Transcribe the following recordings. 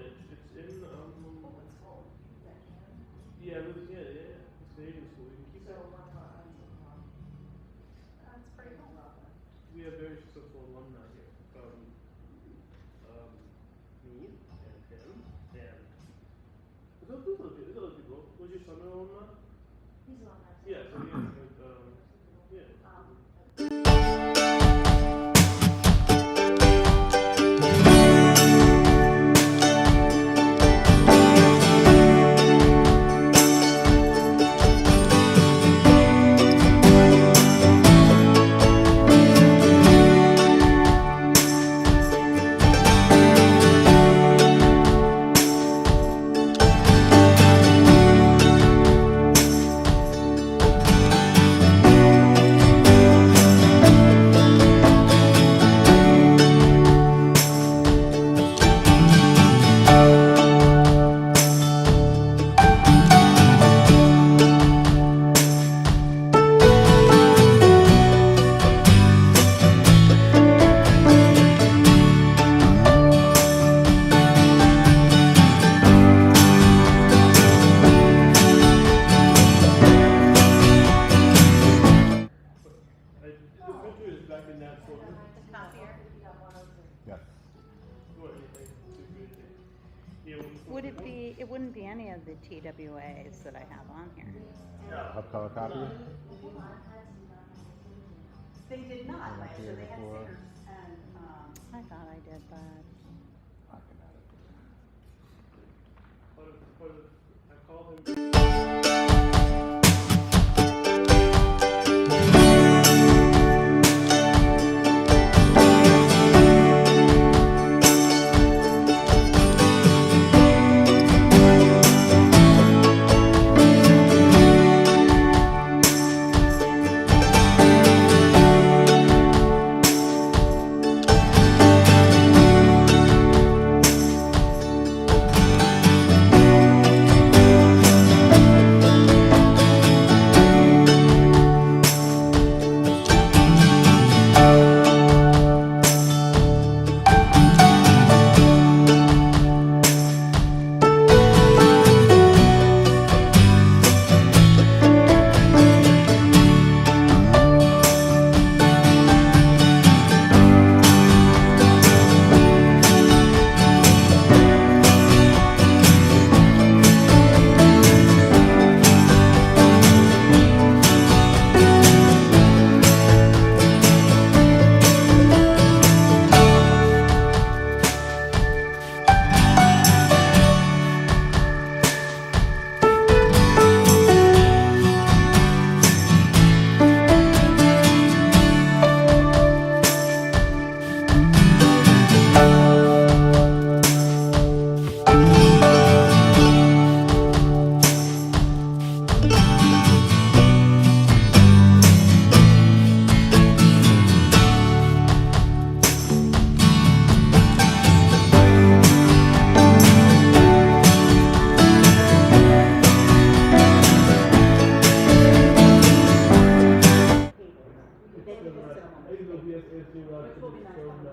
it. It's in Oh, it's full. Is that Canada? yeah, it's Canadian school. We can keep So it. what about that's pretty cool. We have very successful alumni here. Me and him and there's other people. Was your son an alumni? He's on that. Yeah, so yeah. The picture is back in that folder. Yes. Or anything too crazy. Yeah, Would it be, it wouldn't be any of the TWAs that I have on here. Up color copy? They did not Yeah, last year, they had before. stickers and, I thought I did, but. I can add it. I called him.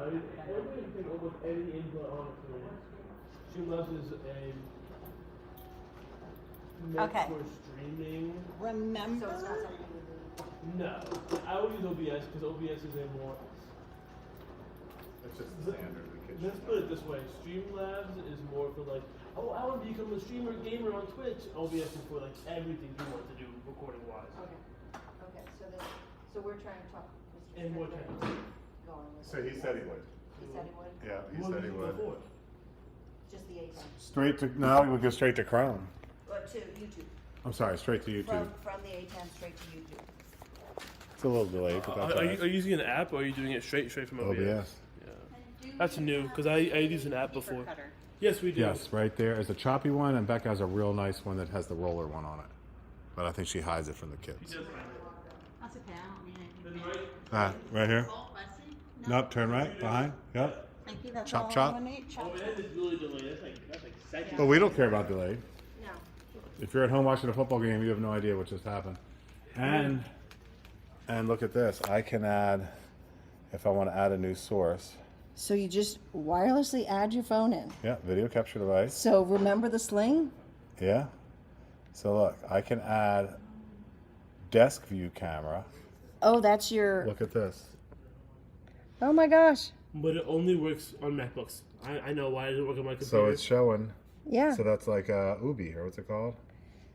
Almost any input on it. Streamlabs is meant Okay. for streaming. Remember? So it's not something we do. No, I would use OBS because OBS is a more. It's just the standard. Let's put it this way: Streamlabs is more for like, oh, I want to become a streamer gamer on Twitch. OBS is for like everything you want to do recording wise. Okay, okay, so we're trying to talk Mr. And what Strickland kind? going with. So he said he would. He said he would? Yeah, he What said did he you go would. for? Just the A10. Straight to, no, we go straight to Chrome. To YouTube. I'm sorry, straight to YouTube. From the A10 straight to YouTube. It's a little delayed, but that's Are all you right. using an app or are you doing it straight from OBS? OBS. Yeah. That's new because I used an app before. Cutter. Yes, we do. Yes, right there is a choppy one, and Becca has a real nice one that has the roller one on it. But I think she hides it from the kids. That's okay, I don't need Then anything. right, Right here. Oh, I see. Nope, turn right, behind. Yep. Thank you, that's Chop, all chop. I need. Chop, oh, chop. that is really delayed. That's like seconds. But we don't care about delay. No. If you're at home watching a football game, you have no idea what just happened. And look at this. I can add, if I want to add a new source, So you just wirelessly add your phone in. Yeah, video capture device. So remember the sling? Yeah. So look, I can add desk view camera. Oh, that's your. Look at this. Oh my gosh. But it only works on MacBooks. I know why it doesn't work on my computer. So it's showing. Yeah. So that's like Ubi, or what's it called?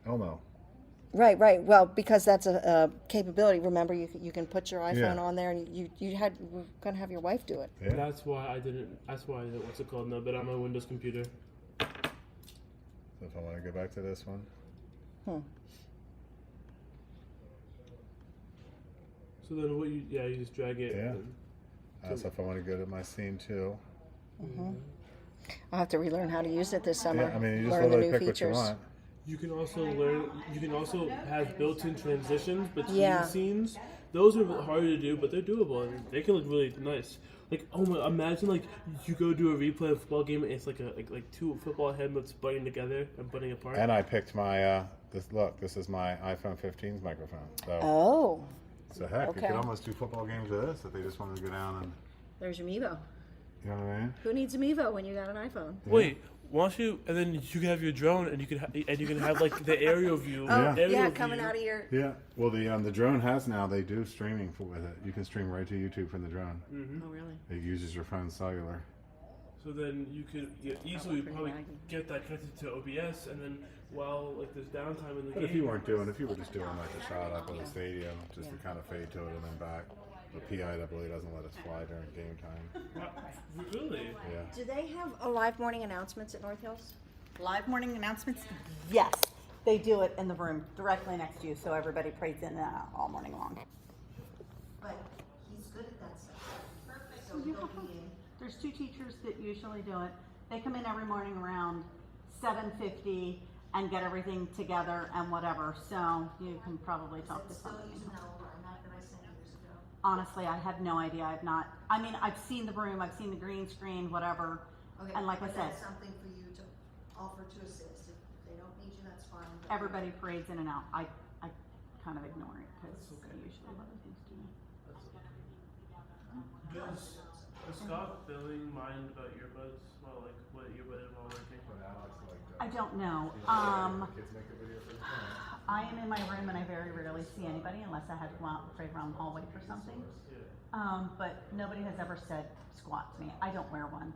Elmo. Right, right. Well, because that's a capability. Remember, you can put your iPhone Yeah. on there, and you were gonna have your wife do it. Yeah. That's why I didn't. That's why I didn't. What's it called? No, but on my Windows computer. So if I want to go back to this one. So then what you? Yeah, you just drag it. Yeah. and- So if I want to go to my scene 2. I'll have to relearn how to use it this summer. Yeah, I mean, you just learn the literally new pick features. what you want. You can also learn. You can also have built-in transitions between Yeah. scenes. Those are harder to do, but they're doable and they can look really nice. Like, oh my! Imagine like you go do a replay of a football game and it's like like two football helmets butting together and butting apart. And I picked my this is my iPhone 15's microphone. So Oh, so heck, you okay. could almost do football games with this if they just wanted to go down and there's your Mevo. you know what I mean? Who needs a Mevo when you got an iPhone? Wait, why don't you? And then you can have your drone, and you can have like the aerial view. Yeah. aerial Yeah, view. coming out of your. Yeah. Well, the drone has now. They do streaming with it. You can stream right to YouTube from the drone. Oh, really? It uses your phone's cellular. So then you could easily probably get that connected to OBS, and then while like there's downtime in the But game. if you were just doing like a shot up of the stadium, just to kind of fade to it and then back, the PIAA doesn't let us fly during game time. Really? Yeah. Do they have a live morning announcements at North Hills? Live morning announcements? Yes. They do it in the room directly next to you, so everybody prays in and out all morning long. But he's good at that stuff. So You he'll have be in. There's 2 teachers that usually do it. They come in every morning around 7:50 and get everything together and whatever. So you can probably talk to Still somebody. using that old format that I sent years ago. Honestly, I have no idea. I've not. I mean, I've seen the room. I've seen the green screen, whatever. Okay. And like I but said, that's something for you to offer to assist. If they don't need you, that's fine. but- everybody parades in and out. I kind of ignore it because I usually have other things to do. Does Scott Billing mind about earbuds? Well, like what earbud while working? I don't know. I am in my room and I very rarely see anybody unless I had to go out and trade around the hallway for something. But nobody has ever said squat to me. I don't wear one.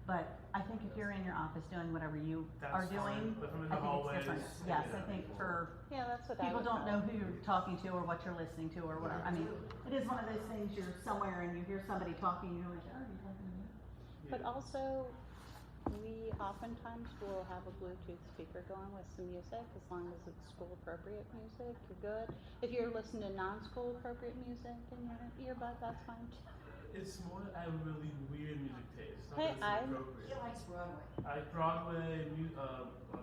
But I think if you're in your office doing whatever you That's are fine, doing, but from in I the think hallways, it's different. Yes, I think for Yeah, that's what I people would don't know know. who you're talking to or what you're listening to or whatever. I mean, it is one of those things you're somewhere and you hear somebody talking, you're like, oh, you're talking to me. But also, we oftentimes will have a Bluetooth speaker going with some music, as long as it's school appropriate music, you're good. If you're listening to non-school appropriate music in your earbud, that's fine too. It's more I have really weird music taste. Not Hey, that it's He inappropriate. likes Broadway. I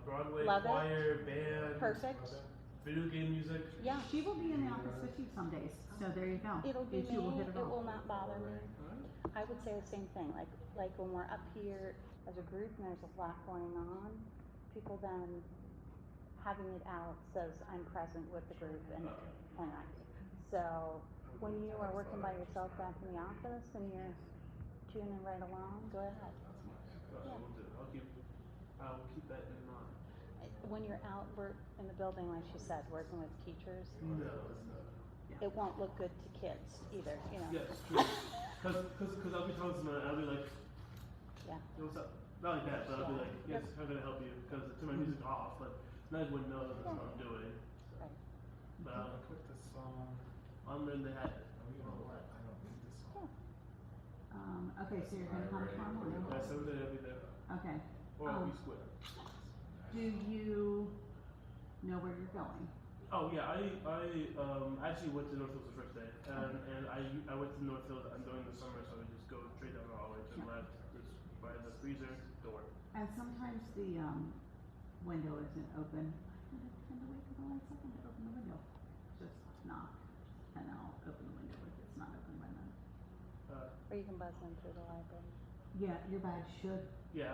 Broadway Love it. choir, band, Perfect. video game music. Yeah, She will be in the office with you some days, so there you go. it'll be And me, she will hit it it off. will not bother me. I would say the same thing, like when we're up here as a group and there's a lot going on, people then having it out says I'm present with the group and so when you are working by yourself back in the office and you're tuning right along, go ahead. I'll keep that in mind. When you're out in the building, like she said, working with teachers, No, it's not. it won't look good to kids either, you know. Yes, true. Because I'll be talking to someone, I'll be like, Yeah. "Yo, what's up?" Not like that, but I'll be like, yes, how can I help you? Because I turn my music off, but I wouldn't know that's what I'm doing. Right. But I'll put the song under the hat. Okay, so you're gonna come tomorrow morning. By 7:30 I'll be there. Okay. Or Oh. we square. Do you know where you're going? Oh yeah, I actually went to North Hills the first day, and I went to North Hills during the summer, so I would just go straight down all the way to the left, just by the freezer door. And sometimes the window isn't open. I tend to wait for the last second to open the window. Just knock, and then I'll open the window if it's not open by then. Or you can buzz in through the library. Yeah, your badge should. Yeah,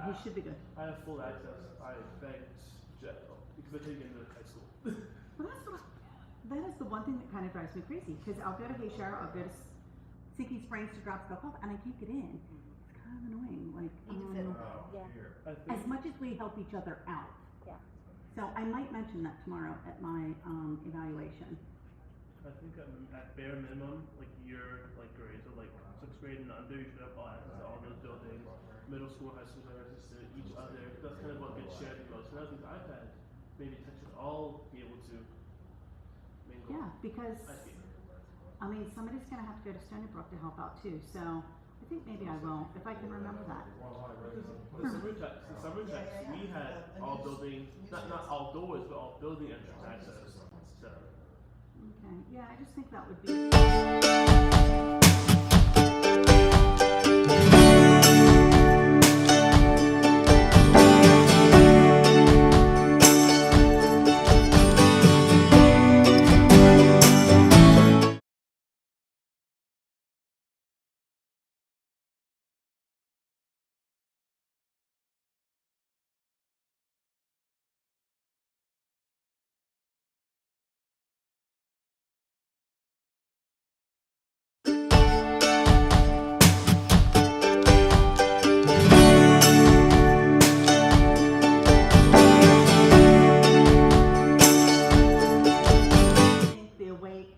He should be good. I have full access. I thanked Joe because I take him to high school. Well, that is the one thing that kind of drives me crazy because I'll go to Hayshire, I'll go to Sinky Springs to Dropsico Cove, and I can't get in. It's kind of annoying, like, Yeah, I as think much as we help each other out. yeah. So I might mention that tomorrow at my, evaluation. at bare minimum, like your like grades are like 6th grade and under, you should have all access to all those buildings. Middle school, high school have access to each other. That's kind of what gets shared the most. And I think the iPad maybe tech should all be able to mingle. Yeah, because, I think. I mean, somebody's gonna have to go to Stony Brook to help out too, so I think maybe I will, if I can remember that. The summer checks, we had all building, not all doors, but all building entrance access. So. Okay, yeah, I just think that would be.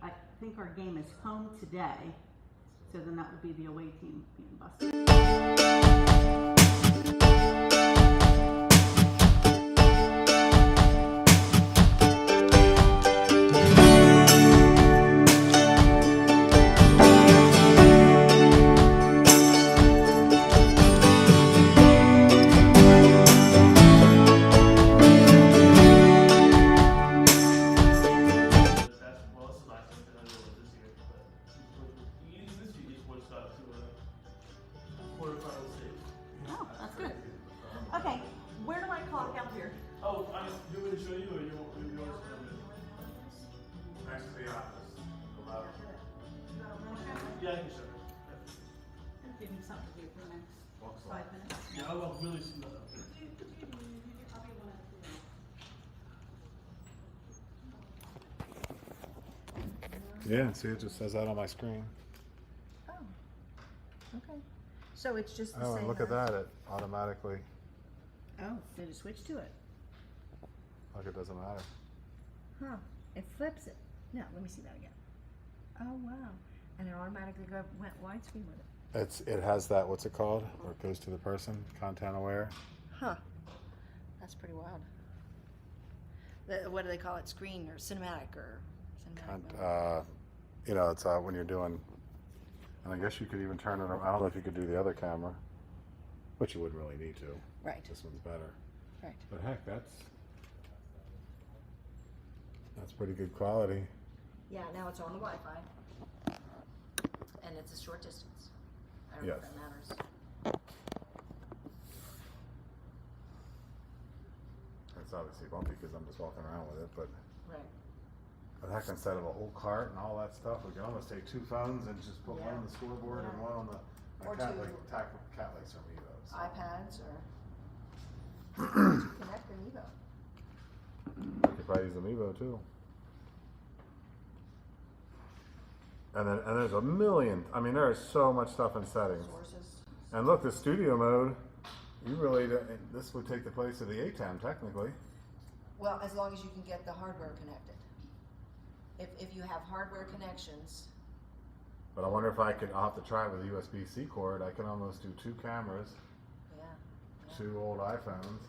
I think our game is home today, so then that would be the away team being busted. Basketball is last year, I don't know what this year, but this year each one got to a quarterfinal stage. Oh, that's good. Okay, where do I clock out here? Oh, you want me to show you or you want to show me? Next to the office. Yeah, I can show you. Give me something to do for the next Looks 5 like. minutes. Yeah, I walk really slow. Yeah, see, it just says that on my screen. Oh, okay. So it's just the Oh, same. and look at that, it automatically, Oh, did it switch to it? like it doesn't matter. Huh, it flips it. No, let me see that again. Oh, wow. And it automatically went widescreen with it. It has that, what's it called, where it goes to the person, content aware. Huh, that's pretty wild. What do they call it, screen or cinematic or cinematic mode? You know, it's when you're doing, and I guess you could even turn it around. I don't know if you could do the other camera, but you wouldn't really need to. Right, This one's better. right. But heck, that's pretty good quality. Yeah, now it's on the Wi-Fi. And it's a short distance. I don't know if Yes. that matters. It's obviously bumpy because I'm just walking around with it, but Right. heck, instead of a whole cart and all that stuff, we can almost take 2 phones and just put one Yeah. on the scoreboard and Yeah. one on the Or cat two. like cat likes from Evo. So. iPads or connect an Evo. You could probably use Amiibo too. And there's a million. I mean, there is so much stuff in settings. Sources. And look, the studio mode. You really this would take the place of the ATEM technically. Well, as long as you can get the hardware connected. If you have hardware connections, But I wonder if I'll have to try it with a USB-C cord. I can almost do 2 cameras, yeah. 2 old iPhones.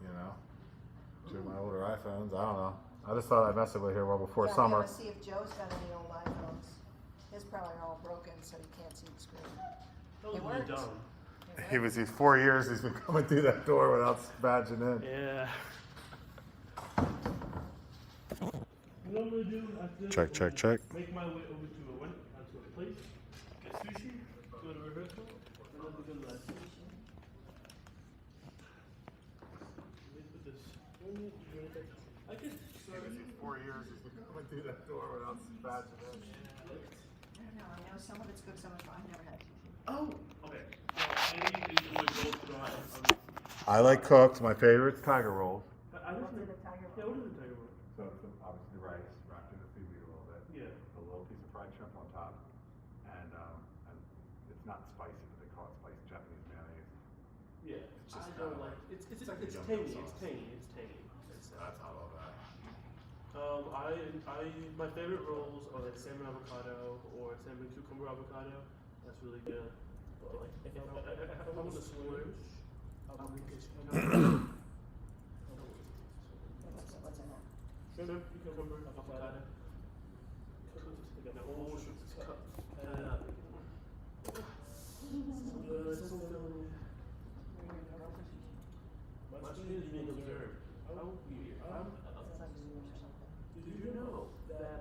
You know, 2 of my older iPhones. I don't know. I just thought I'd mess with it here well before Yeah, summer. we gotta see if Joe's got any old iPhones. His probably are all broken, so he can't see the screen. That was It really worked. dumb. He's 4 years. He's been coming through that door without badging in. Yeah. What I'm gonna do after this, Check, check, check. make my way over to a place, get sushi, go to rehearsal, and then we're gonna let me put this. I guess. 4 years. He's been coming through that door without badging in. I don't know, I know some of it's good, some of it's I never had sushi. Oh. Okay. Well, maybe you can both go on. I like cooked. My favorite's tiger rolls. I listen to the tiger. Yeah, what is the tiger roll? So it's obviously rice wrapped in a seaweed a little bit. Yeah. A little piece of fried shrimp on top. I don't like it's like a jumbo tangy. sauce. It's tangy. It's tangy. It's, That's how I love that. my favorite rolls are like salmon avocado or salmon cucumber avocado. That's really good. But like if I'm on the splurge, I'll make it. What's in that? Salmon cucumber avocado. Like an old cup. So good. My screen is being observed. How weird. Do you know that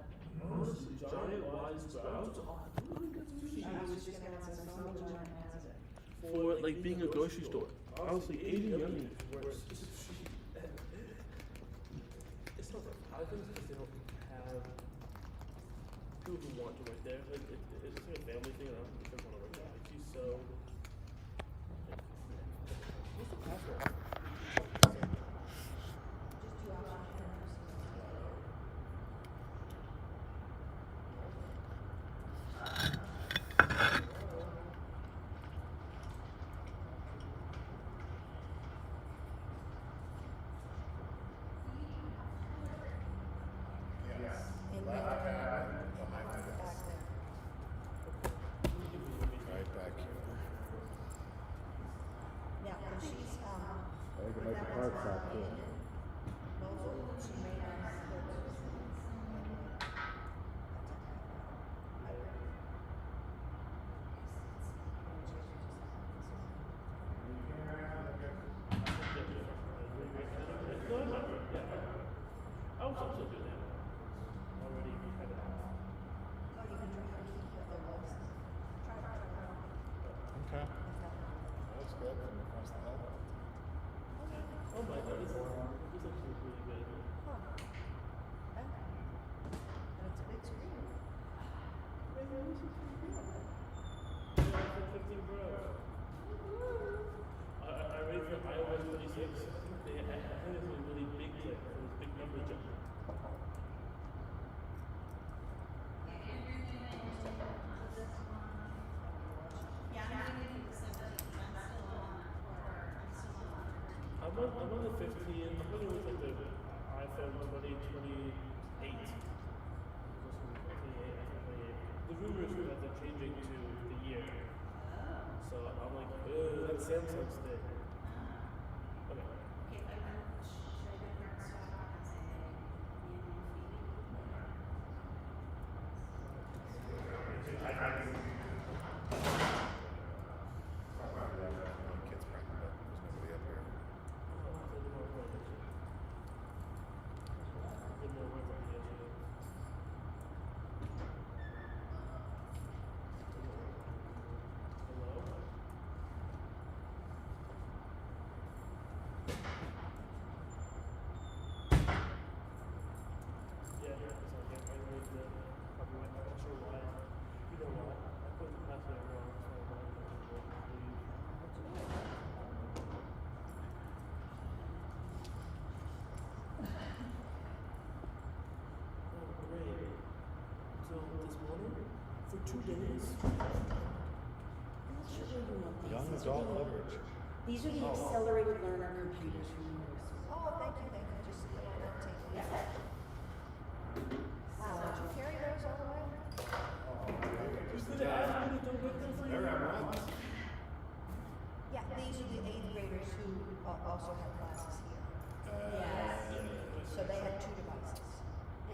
honestly, giant wide sprouts are really good sushi for like being a grocery store. Honestly, Asian yummy is worse. It's not like I think it's because they don't have people who want to work there. Like it's like a family thing, and I don't think they want to work there. Like she's so. What's the password? In Back the there. Right back here. Now, when she's, I can make the card stop too. mobile, she may not have I was also doing that. Already had it. Okay. That's good. Across the head. Oh my god, this actually really good. And it's a big screen. I rated the iOS 26. I think it's a really big clip. It was a big number jump. I'm on the 15. I'm going with like the iPhone 28. The rumors were that they're changing to the year. So I'm like, that's Samsung's thing. Okay. Kids pregnant, but there's nobody up here. For 2 days. Young adult literature. These are the accelerated learner computers from university. Oh, thank you, just, take it. Wow, did you carry those all the way? They're at once. Yeah, these are the 8th graders who also have classes here. Yes. So they have 2 devices.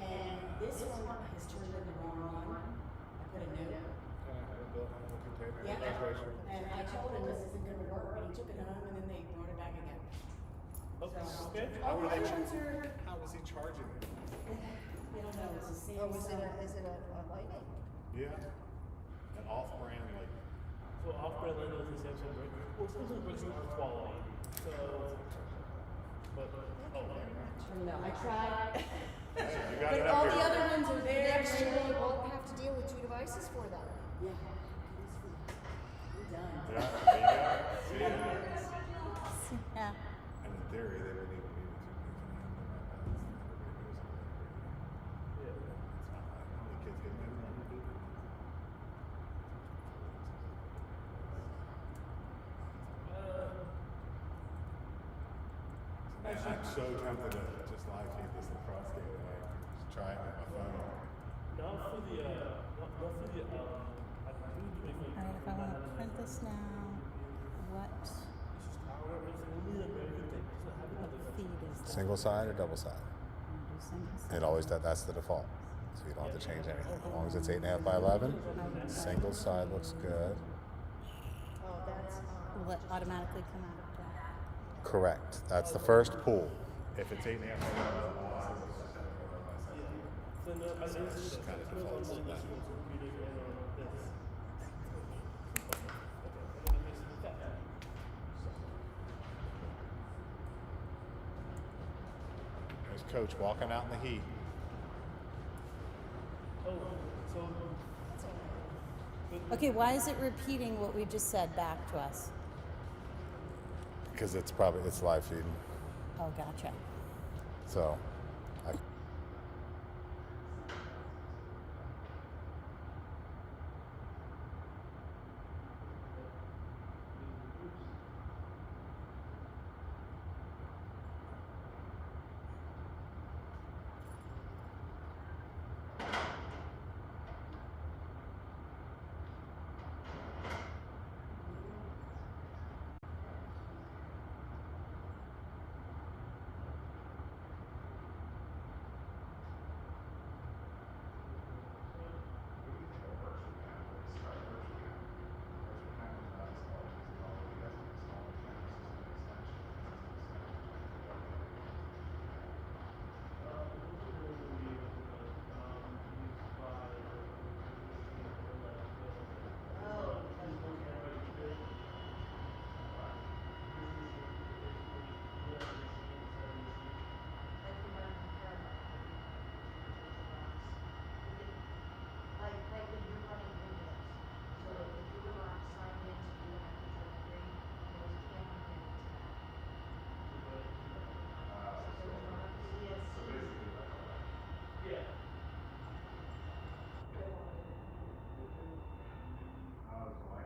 And this one has turned into the wrong one. I put a note. Yeah. And I told him this isn't gonna work, and he took it home, and then they brought it back again. Okay. All the other ones are, How was he charging it? they don't know, it's the same Oh, is it stuff. is it a lightning? Yeah. An off-brand like. So off-brand Lego is the Samsung brick. Well, Samsung bricks are quality. So, but Thank you very much. No, I tried. You got But it all up the here. other ones are there. Next year you won't have to deal with 2 devices for that. Yeah. We're done. Yeah, there you go. See, Yeah. and in theory, they wouldn't even need it to. yeah. How many kids get that? I'm so tempted to just live feed this lacrosse game tonight. Just try it with my phone. Not for the, not for the, I think we do Alright, if I want to print this now, what feed is that? Single side or double side? Do single side. It always does. That's the default. So you don't have to change anything. As long as it's 8.5 by 11, single side looks good. Oh, that's, Will it automatically come out of that? Correct. That's the first pool. If it's 8.5 by 11, So no, I think it's just kind of defaults to that. There's Coach walking out in the heat. Oh, so Okay, why is it repeating what we just said back to us? Because it's live feeding. Oh, gotcha. So